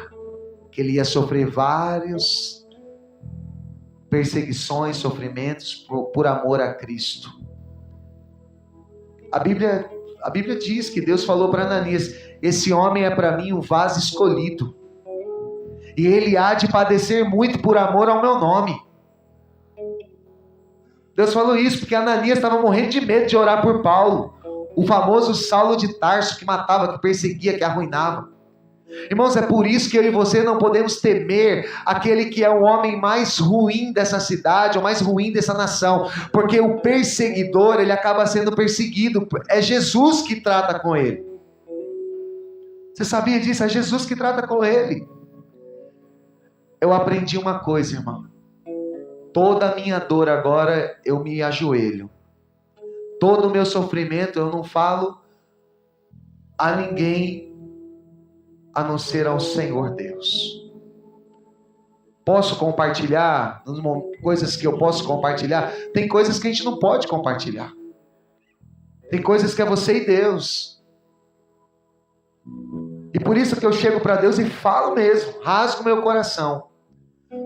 que ele ia sofrer vários perseguições, sofrimentos por amor a Cristo. A Bíblia diz que Deus falou para Ananias: esse homem é para mim um vaso escolhido, e ele há de padecer muito por amor ao meu nome. Deus falou isso porque Ananias estava morrendo de medo de orar por Paulo, o famoso Saulo de Tarso, que matava, que perseguia, que arruinava. Irmãos, é por isso que eu e você não podemos temer aquele que é o homem mais ruim dessa cidade, ou mais ruim dessa nação, porque o perseguidor, ele acaba sendo perseguido. É Jesus que trata com ele. Você sabia disso? É Jesus que trata com ele. Eu aprendi uma coisa, irmão. Toda a minha dor agora eu me ajoelho. Todo o meu sofrimento eu não falo a ninguém a não ser ao Senhor Deus. Posso compartilhar coisas que eu posso compartilhar? Tem coisas que a gente não pode compartilhar. Tem coisas que é você e Deus. E por isso que eu chego para Deus e falo mesmo, rasgo meu coração.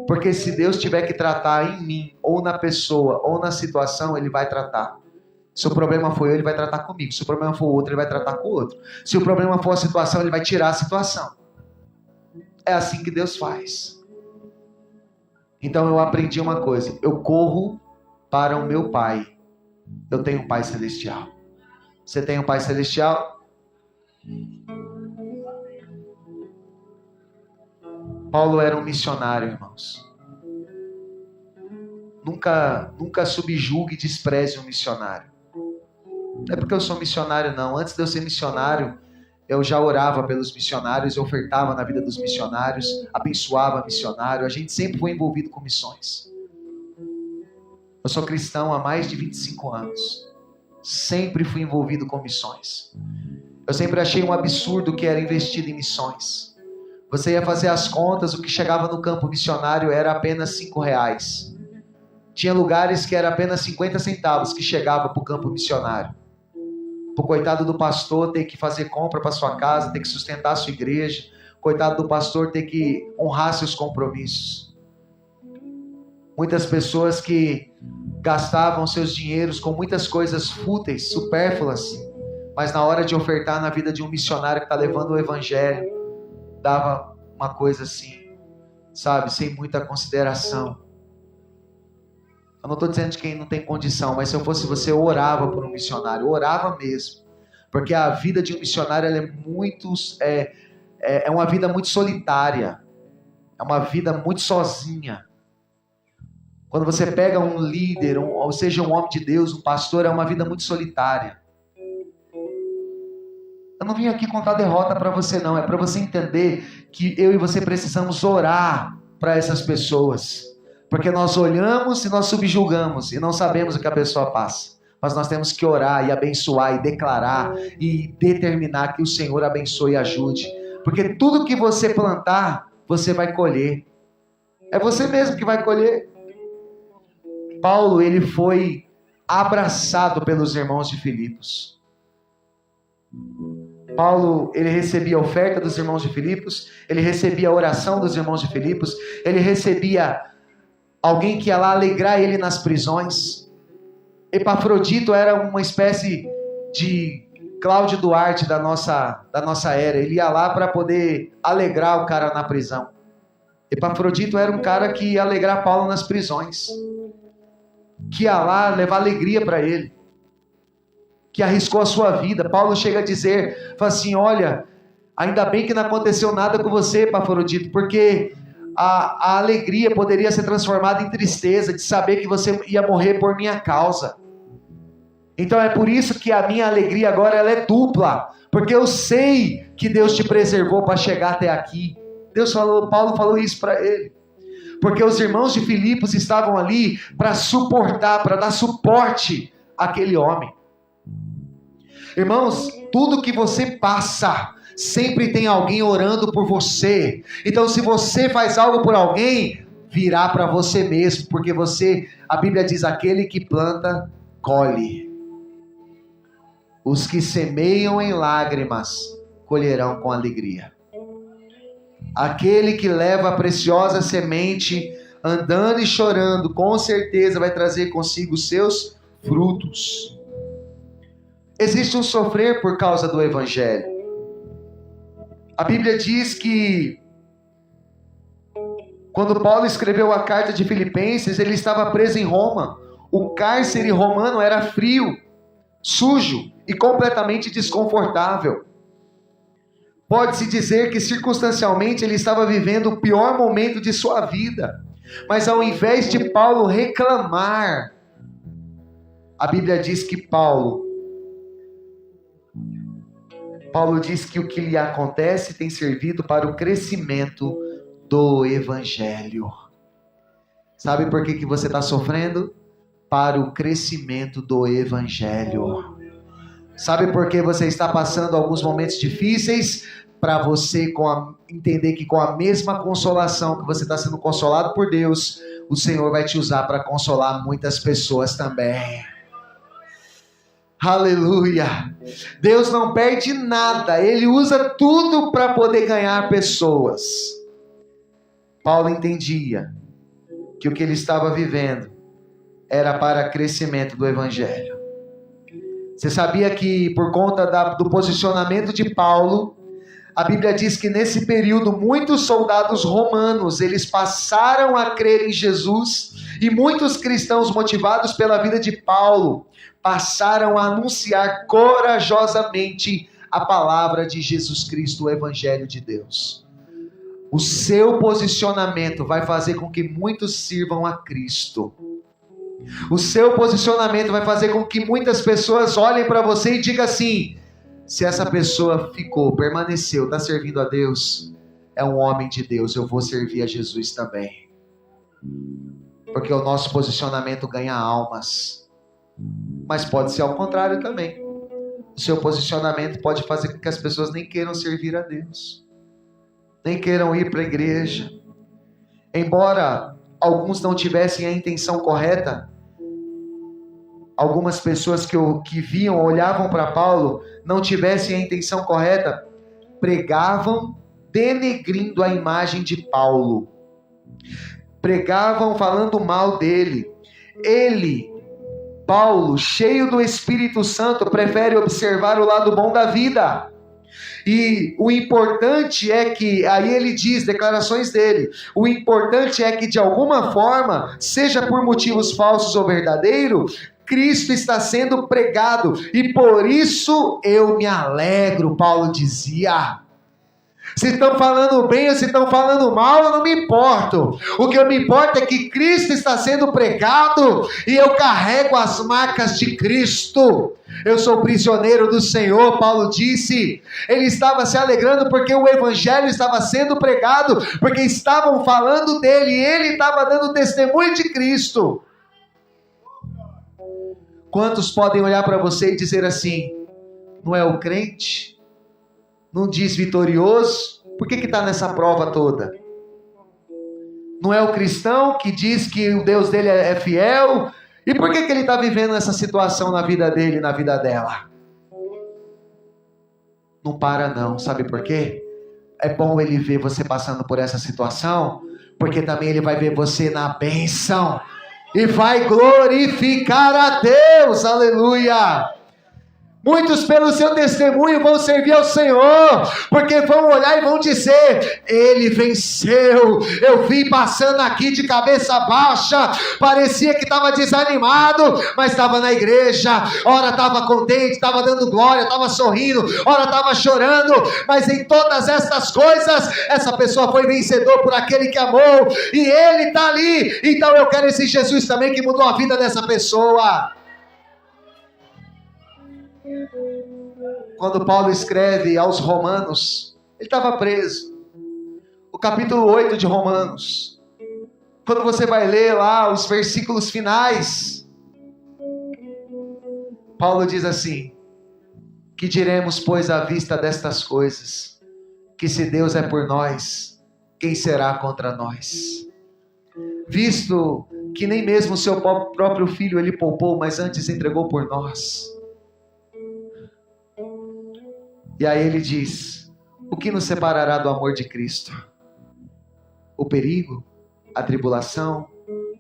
Porque se Deus tiver que tratar em mim, ou na pessoa, ou na situação, Ele vai tratar. Se o problema for eu, ele vai tratar comigo. Se o problema for o outro, ele vai tratar com o outro. Se o problema for a situação, ele vai tirar a situação. É assim que Deus faz. Então eu aprendi uma coisa. Eu corro para o meu Pai. Eu tenho um Pai Celestial. Você tem um Pai Celestial? Paulo era um missionário, irmãos. Nunca subjugue e despreze um missionário. Não é porque eu sou missionário, não. Antes de eu ser missionário, eu já orava pelos missionários, eu ofertava na vida dos missionários, abençoava missionário. A gente sempre foi envolvido com missões. Eu sou cristão há mais de 25 anos. Sempre fui envolvido com missões. Eu sempre achei um absurdo que era investido em missões. Você ia fazer as contas, o que chegava no campo missionário era apenas R$5. Tinha lugares que era apenas 50 centavos que chegava para o campo missionário. O coitado do pastor ter que fazer compra para sua casa, ter que sustentar a sua igreja. Coitado do pastor ter que honrar seus compromissos. Muitas pessoas que gastavam seus dinheiros com muitas coisas fúteis, supérfluas, mas na hora de ofertar na vida de um missionário que está levando o evangelho, dava uma coisa assim, sabe, sem muita consideração. Eu não estou dizendo de quem não tem condição, mas se eu fosse você, eu orava por um missionário, orava mesmo, porque a vida de um missionário ela é uma vida muito solitária, é uma vida muito sozinha. Quando você pega um líder, ou seja, um homem de Deus, um pastor, é uma vida muito solitária. Eu não vim aqui contar derrota para você, não. É para você entender que eu e você precisamos orar para essas pessoas. Porque nós olhamos e nós subjugamos e não sabemos o que a pessoa passa. Mas nós temos que orar e abençoar e declarar e determinar que o Senhor abençoe e ajude. Porque tudo que você plantar, você vai colher. É você mesmo que vai colher. Paulo, ele foi abraçado pelos irmãos de Filipos. Paulo, ele recebia a oferta dos irmãos de Filipos, ele recebia a oração dos irmãos de Filipos, ele recebia alguém que ia lá alegrar ele nas prisões. Epafrodito era uma espécie de Cláudio Duarte da nossa era. Ele ia lá para poder alegrar o cara na prisão. Epafrodito era um cara que ia alegrar Paulo nas prisões, que ia lá levar alegria para ele, que arriscou a sua vida. Paulo chega a dizer, fala assim, olha, ainda bem que não aconteceu nada com você, Epafrodito, porque a alegria poderia ser transformada em tristeza, de saber que você ia morrer por minha causa. Então é por isso que a minha alegria agora ela é dupla, porque eu sei que Deus te preservou para chegar até aqui. Paulo falou isso para ele. Porque os irmãos de Filipos estavam ali para suportar, para dar suporte àquele homem. Irmãos, tudo que você passa, sempre tem alguém orando por você. Então, se você faz algo por alguém, virá para você mesmo, porque a Bíblia diz, aquele que planta, colhe. Os que semeiam em lágrimas, colherão com alegria. Aquele que leva a preciosa semente, andando e chorando, com certeza vai trazer consigo os seus frutos. Existe um sofrer por causa do Evangelho. A Bíblia diz que quando Paulo escreveu a carta de Filipenses, ele estava preso em Roma. O cárcere romano era frio, sujo e completamente desconfortável. Pode-se dizer que circunstancialmente ele estava vivendo o pior momento de sua vida. Mas ao invés de Paulo reclamar, a Bíblia diz que Paulo diz que o que lhe acontece tem servido para o crescimento do Evangelho. Sabe por que você está sofrendo? Para o crescimento do Evangelho. Sabe por que você está passando alguns momentos difíceis? Para você entender que com a mesma consolação que você está sendo consolado por Deus, o Senhor vai te usar para consolar muitas pessoas também. Aleluia! Deus não perde nada, Ele usa tudo para poder ganhar pessoas. Paulo entendia que o que ele estava vivendo era para crescimento do Evangelho. Você sabia que por conta do posicionamento de Paulo, a Bíblia diz que nesse período muitos soldados romanos, eles passaram a crer em Jesus, e muitos cristãos motivados pela vida de Paulo, passaram a anunciar corajosamente a palavra de Jesus Cristo, o Evangelho de Deus. O seu posicionamento vai fazer com que muitos sirvam a Cristo. O seu posicionamento vai fazer com que muitas pessoas olhem para você e digam assim: se essa pessoa permaneceu, está servindo a Deus, é um homem de Deus, eu vou servir a Jesus também. Porque o nosso posicionamento ganha almas. Mas pode ser ao contrário também. O seu posicionamento pode fazer com que as pessoas nem queiram servir a Deus, nem queiram ir para a igreja. Embora alguns não tivessem a intenção correta, algumas pessoas que viam, olhavam para Paulo, não tivessem a intenção correta, pregavam denegrindo a imagem de Paulo. Pregavam falando mal dele. Paulo, cheio do Espírito Santo, prefere observar o lado bom da vida. E o importante é que, aí ele diz, declarações dele, o importante é que de alguma forma, seja por motivos falsos ou verdadeiros, Cristo está sendo pregado, e por isso eu me alegro, Paulo dizia. Se estão falando bem ou se estão falando mal, eu não me importo. O que eu me importo é que Cristo está sendo pregado e eu carrego as marcas de Cristo. Eu sou prisioneiro do Senhor, Paulo disse. Ele estava se alegrando porque o Evangelho estava sendo pregado, porque estavam falando dele e ele estava dando testemunho de Cristo. Quantos podem olhar para você e dizer assim: não é o crente? Não diz vitorioso? Por que está nessa prova toda? Não é o cristão que diz que o Deus dele é fiel? E por que ele está vivendo essa situação na vida dele e na vida dela? Não para não, sabe por quê? É bom ele ver você passando por essa situação, porque também ele vai ver você na bênção e vai glorificar a Deus, aleluia! Muitos pelo seu testemunho vão servir ao Senhor, porque vão olhar e vão dizer: ele venceu. Eu vim passando aqui de cabeça baixa, parecia que estava desanimado, mas estava na igreja, ora estava contente, estava dando glória, estava sorrindo, ora estava chorando, mas em todas essas coisas, essa pessoa foi vencedor por aquele que amou, e ele está ali. Então eu quero esse Jesus também que mudou a vida dessa pessoa. Quando Paulo escreve aos Romanos, ele estava preso. O capítulo 8 de Romanos. Quando você vai ler lá os versículos finais, Paulo diz assim: que diremos, pois, à vista destas coisas? Que se Deus é por nós, quem será contra nós? Visto que nem mesmo o seu próprio filho ele poupou, mas antes entregou por nós. E aí ele diz: o que nos separará do amor de Cristo? O perigo, a tribulação,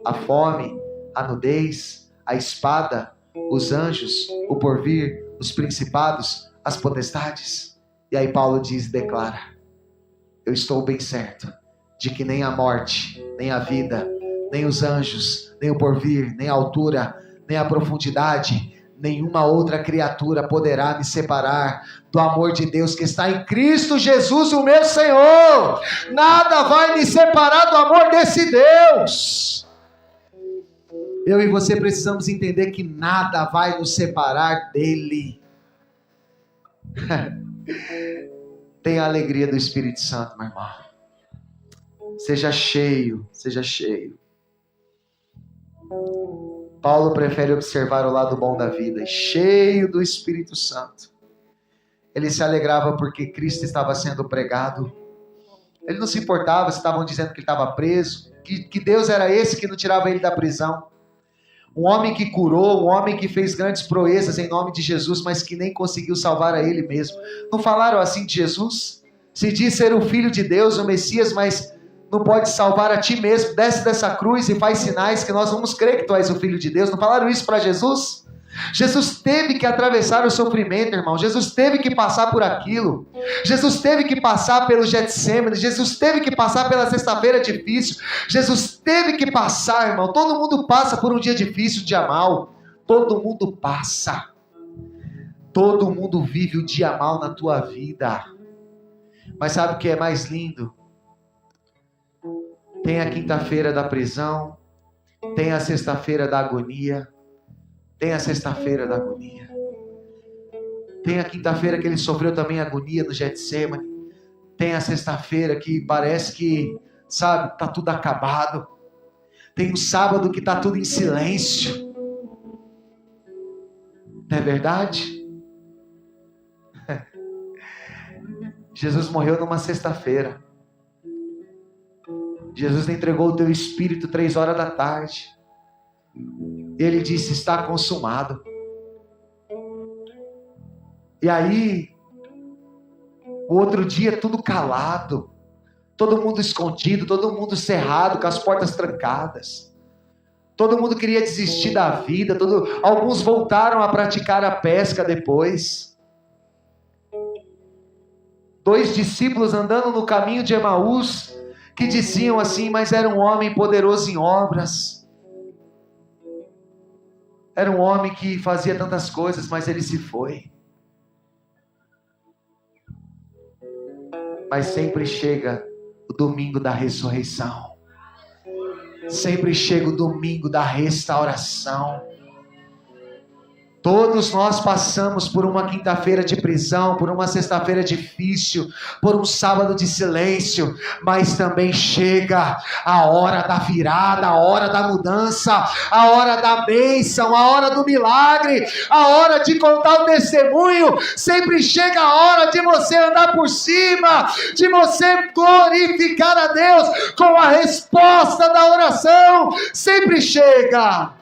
a fome, a nudez, a espada, os anjos, o porvir, os principados, as potestades. E aí Paulo declara: eu estou bem certo de que nem a morte, nem a vida, nem os anjos, nem o porvir, nem a altura, nem a profundidade, nenhuma outra criatura poderá me separar do amor de Deus que está em Cristo Jesus, o meu Senhor. Nada vai me separar do amor desse Deus. Eu e você precisamos entender que nada vai nos separar dele. Tenha a alegria do Espírito Santo, meu irmão. Seja cheio, seja cheio. Paulo prefere observar o lado bom da vida, cheio do Espírito Santo. Ele se alegrava porque Cristo estava sendo pregado. Ele não se importava se estavam dizendo que ele estava preso, que Deus era esse que não tirava ele da prisão. Um homem que curou, um homem que fez grandes proezas em nome de Jesus, mas que nem conseguiu salvar a ele mesmo. Não falaram assim de Jesus? Se diz ser o Filho de Deus, o Messias, mas não pode salvar a ti mesmo. Desce dessa cruz e faz sinais que nós vamos crer que tu és o Filho de Deus. Não falaram isso para Jesus? Jesus teve que atravessar o sofrimento, irmão. Jesus teve que passar por aquilo. Jesus teve que passar pelo Getsêmani. Jesus teve que passar pela sexta-feira difícil. Jesus teve que passar, irmão. Todo mundo passa por um dia difícil, um dia mau. Todo mundo passa. Todo mundo vive o dia mau na tua vida. Mas sabe o que é mais lindo? Tem a quinta-feira da prisão. Tem a sexta-feira da agonia. Tem a sexta-feira da agonia. Tem a quinta-feira que ele sofreu também agonia no Getsêmani. Tem a sexta-feira que parece que, sabe, tá tudo acabado. Tem o sábado que tá tudo em silêncio. Não é verdade? Jesus morreu numa sexta-feira. Jesus entregou o teu espírito 3 horas da tarde. Ele disse, está consumado. E aí, o outro dia tudo calado, todo mundo escondido, todo mundo cerrado, com as portas trancadas. Todo mundo queria desistir da vida, alguns voltaram a praticar a pesca depois. 2 discípulos andando no caminho de Emaús, que diziam assim, mas era um homem poderoso em obras. Era um homem que fazia tantas coisas, mas ele se foi. Mas sempre chega o domingo da ressurreição. Sempre chega o domingo da restauração. Todos nós passamos por uma quinta-feira de prisão, por uma sexta-feira difícil, por um sábado de silêncio, mas também chega a hora da virada, a hora da mudança, a hora da bênção, a hora do milagre, a hora de contar o testemunho. Sempre chega a hora de você andar por cima, de você glorificar a Deus com a resposta da oração. Sempre chega.